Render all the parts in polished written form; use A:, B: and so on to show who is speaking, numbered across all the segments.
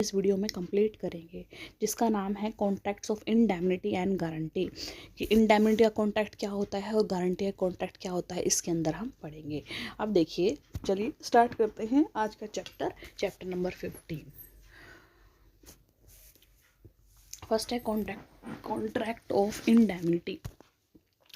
A: इस वीडियो में कंप्लीट करेंगे, जिसका नाम है contracts of indemnity and guarantee. कि इंडेमनिटी का कॉन्ट्रैक्ट क्या होता है और गारंटी का कॉन्ट्रैक्ट क्या होता है, इसके अंदर हम पढ़ेंगे। अब देखिए, चलिए स्टार्ट करते हैं आज का चैप्टर नंबर 15। फर्स्ट है contract of indemnity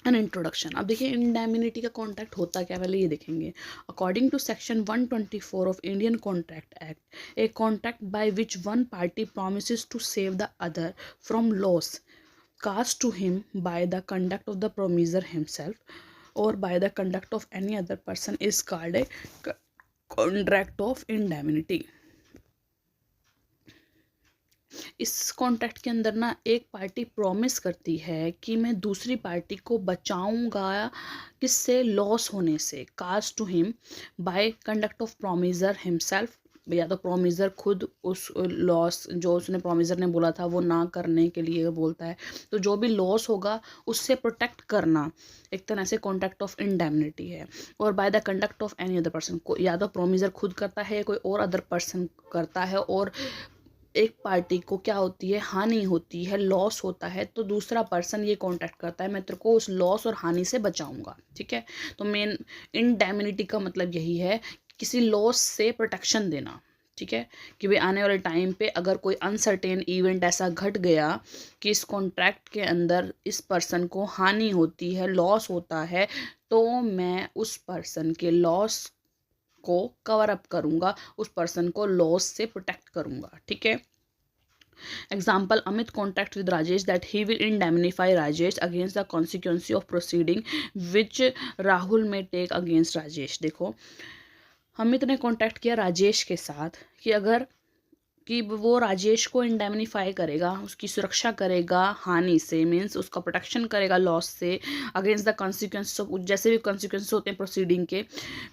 A: an introduction. अब देखिए इंडेमनिटी का कॉन्ट्रैक्ट होता क्या, पहले ये देखेंगे। According to section 124 of Indian contract act, a contract by which one party promises to save the other from loss caused to him by the conduct of the promiser himself or by the conduct of any other person is called a contract of indemnity। इस contract के अंदर ना एक party promise करती है कि मैं दूसरी पार्टी को बचाऊंगा किससे, लॉस होने से, caused to him by conduct of promisor himself, या तो प्रोमिजर खुद उस लॉस जो उसने प्रोमिजर ने बोला था वो ना करने के लिए बोलता है, तो जो भी लॉस होगा उससे प्रोटेक्ट करना एक तरह से कॉन्ट्रैक्ट ऑफ इंडेमनिटी है। और by the conduct of any other person, को या तो प्रोमिजर खुद करता है या कोई और अदर पर्सन करता है, और एक पार्टी को क्या होती है, हानि होती है, लॉस होता है, तो दूसरा पर्सन ये कॉन्ट्रैक्ट करता है मैं तेरे को उस लॉस और हानि से बचाऊंगा। ठीक है, तो मेन इंडेमनिटी का मतलब यही है, किसी लॉस से प्रोटेक्शन देना। ठीक है, कि भाई आने वाले टाइम पे अगर कोई अनसर्टेन इवेंट ऐसा घट गया कि इस कॉन्ट्रैक्ट के अंदर इस पर्सन को हानि होती है, लॉस होता है, तो मैं उस पर्सन के लॉस को कवर अप करूंगा, उस पर्सन को लॉस से प्रोटेक्ट करूंगा। ठीक है, example, Amit contract with Rajesh that he will indemnify Rajesh against the consequences of proceeding which Rahul may take against Rajesh. देखो, अमित ने कॉन्ट्रैक्ट किया राजेश के साथ कि अगर कि वो राजेश को इंडेमनीफाई करेगा, उसकी सुरक्षा करेगा हानि से, मीन्स उसका प्रोटेक्शन करेगा लॉस से, अगेंस्ट द कॉन्सिक्वेंस ऑफ, जैसे भी कॉन्सिक्वेंस होते हैं प्रोसीडिंग के,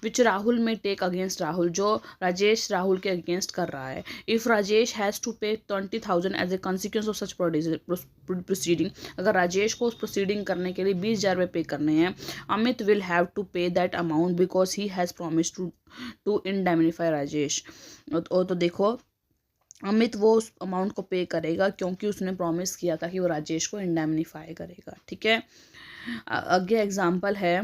A: विच Rahul may take against Rahul, जो राजेश राहुल के अगेंस्ट कर रहा है। If Rajesh has to pay 20,000 as a consequence of such proceeding, अगर राजेश को उस प्रोसीडिंग करने के लिए 20,000 रुपये पे करने हैं, Amit will have to pay that amount because he has promise to indemnify Rajesh. तो देखो, अमित वो उस अमाउंट को पे करेगा क्योंकि उसने प्रॉमिस किया था कि वो राजेश को इंडेमनीफाई करेगा। ठीक है, आगे एग्जांपल है,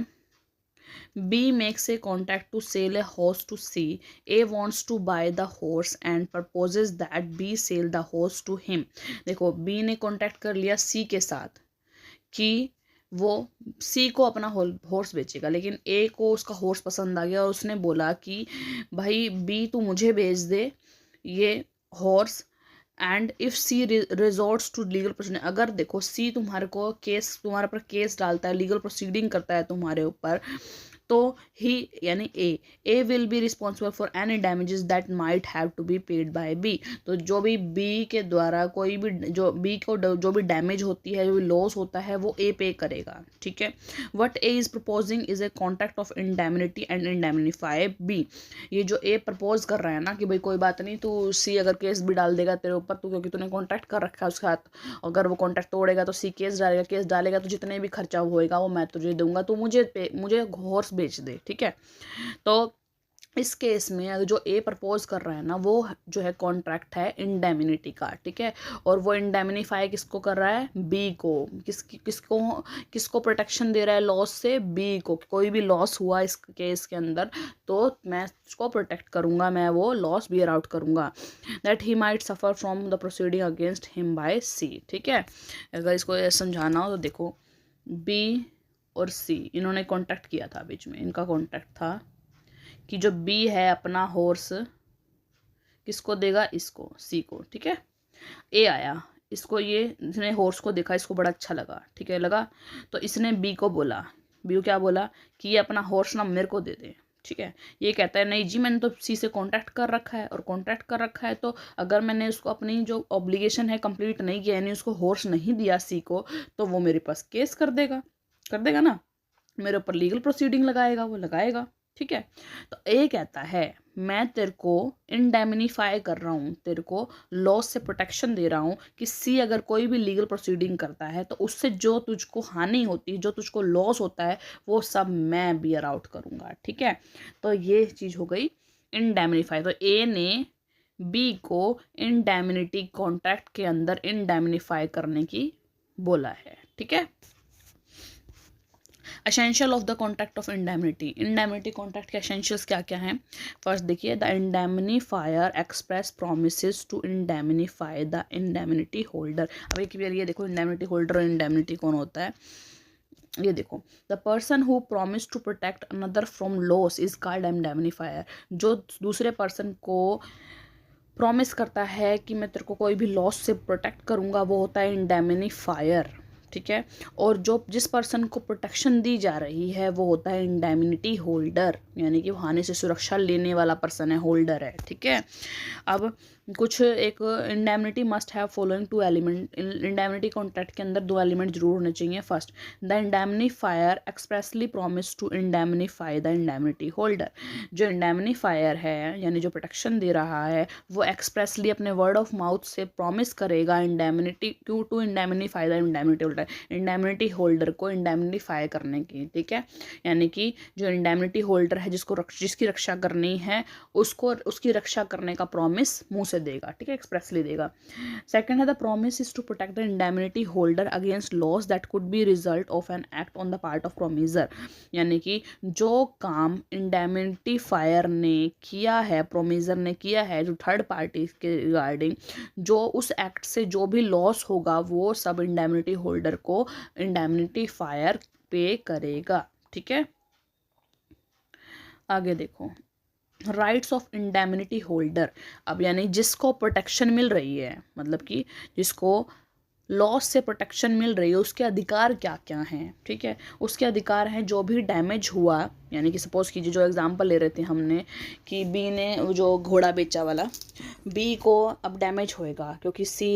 A: B makes a contract to sell a horse to C, A wants to buy the horse and proposes that B sell the horse to him. देखो, बी ने कॉन्ट्रैक्ट कर लिया सी के साथ कि वो सी को अपना हॉर्स बेचेगा, लेकिन ए को उसका हॉर्स पसंद आ गया और उसने बोला कि भाई बी तू मुझे बेच दे ये horse, and if C resorts to legal proceeding, अगर देखो सी तुम्हारे ऊपर केस डालता है, लीगल प्रोसीडिंग करता है तुम्हारे ऊपर, तो ही यानी A will be responsible for any damages that might have to be paid by B. तो जो भी बी के द्वारा कोई भी जो बी को जो भी डैमेज होती है, जो भी लॉस होता है, वो ए पे करेगा। ठीक है, what A is proposing is a contract of indemnity and indemnify B. ये जो ए प्रपोज कर रहा है ना कि भाई कोई बात नहीं, तू सी अगर केस भी डाल देगा तेरे ऊपर, तो क्योंकि तूने कॉन्ट्रैक्ट कर रखा है उसके साथ, अगर वो कॉन्ट्रैक्ट तोड़ेगा तो सी केस डालेगा तो जितने भी खर्चा होएगा वो मैं तुझे दूंगा, तो मुझे हॉर्स बेच दे। ठीक है, तो इस केस में जो ए प्रपोज कर रहा है ना, वो जो है कॉन्ट्रैक्ट है इंडेमनिटी का। ठीक है, और वो इंडेमनीफाई किसको कर रहा है, बी को। किसको प्रोटेक्शन दे रहा है लॉस से, बी को। कोई भी लॉस हुआ इस केस के अंदर तो मैं उसको प्रोटेक्ट करूंगा, मैं वो लॉस बियर आउट करूंगा, that he might suffer from the proceeding against him by C. ठीक है, अगर इसको समझाना हो तो देखो, बी और सी इन्होंने कॉन्ट्रैक्ट किया था, बीच में इनका कॉन्ट्रैक्ट था कि जो बी है अपना हॉर्स किसको देगा, इसको, सी को। ठीक है, ए आया, इसको इसने हॉर्स को देखा, इसको बड़ा अच्छा लगा। ठीक है, लगा तो इसने बी को बोला, बी को क्या बोला कि ये अपना हॉर्स ना मेरे को दे दे। ठीक है, ये कहता है नहीं जी, मैंने तो सी से कॉन्ट्रैक्ट कर रखा है, और कॉन्ट्रैक्ट कर रखा है तो अगर मैंने उसको अपनी जो ऑब्लिगेशन है कंप्लीट नहीं किया, यानी उसको हॉर्स नहीं दिया सी को, तो वो मेरे पास केस कर देगा ना, मेरे ऊपर लीगल प्रोसीडिंग लगाएगा, वो लगाएगा। ठीक है, तो ए कहता है मैं तेरे को इंडेमनीफाई कर रहा हूँ, तेरे को लॉस से प्रोटेक्शन दे रहा हूँ कि सी अगर कोई भी लीगल प्रोसीडिंग करता है तो उससे जो तुझको हानि होती है, जो तुझको लॉस होता है, वो सब मैं बियर आउट करूँगा। ठीक है, तो ये चीज़ हो गई इंडेमनीफाई। तो ए ने बी को इंडेमनिटी कॉन्ट्रैक्ट के अंदर इंडेमनीफाई करने की बोला है। ठीक है। Essential of the contract of indemnity, indemnity contract के एसेंशियल्स क्या क्या हैं। फर्स्ट देखिए, the indemnifier express promises to indemnify the indemnity holder. अब एक बार ये देखो, इंडेमनिटी होल्डर और इंडेमनिटी कौन होता है। ये देखो, the person who promise to protect another from loss is called indemnifier. जो दूसरे पर्सन को प्रॉमिस करता है कि मैं तेरे को कोई भी लॉस से प्रोटेक्ट करूँगा, वो होता है इंडेमनीफायर। ठीक है। और जो जिस पर्सन को प्रोटेक्शन दी जा रही है वो होता है इंडेमनिटी होल्डर, यानी कि हानि से सुरक्षा लेने वाला पर्सन है, होल्डर है। ठीक है। अब कुछ एक indemnity must have following two element. Indemnity contract के अंदर 2 एलिमेंट जरूर होने चाहिए। First, the indemnifier expressly promise to indemnify the indemnity holder. जो इंडेमनीफायर है यानी जो प्रोटेक्शन दे रहा है वो एक्सप्रेसली अपने वर्ड ऑफ माउथ से प्रॉमिस करेगा indemnity to indemnify the indemnity holder, indemnity holder को इंडेमनीफाई करने की। ठीक है। यानी कि जो इंडेमनिटी होल्डर है जिसकी रक्षा करनी है उसको उसकी रक्षा करने का प्रॉमिस मुंह से देगा। ठीक है, एक्सप्रेसली देगा। सेकंड है, the promise is to protect the indemnity holder against loss that could be result of an act on the part of promisor. यानी कि जो काम इंडेमनिटीफायर ने किया है, प्रोमिसर ने किया है, जो थर्ड पार्टी के रिगार्डिंग, जो उस एक्ट से जो भी लॉस होगा वो सब इंडेमनिटी होल्डर को इंडेमनिटीफायर पे करेगा। ठीक है। आगे देखो, राइट्स ऑफ इंडेमनिटी होल्डर। अब यानी जिसको प्रोटेक्शन मिल रही है, मतलब कि जिसको लॉस से प्रोटेक्शन मिल रही है, उसके अधिकार क्या क्या हैं। ठीक है। उसके अधिकार हैं जो भी डैमेज हुआ, यानी कि सपोज कीजिए जो एग्जांपल ले रहे थे हमने कि बी ने जो घोड़ा बेचा वाला, बी को अब डैमेज होएगा क्योंकि सी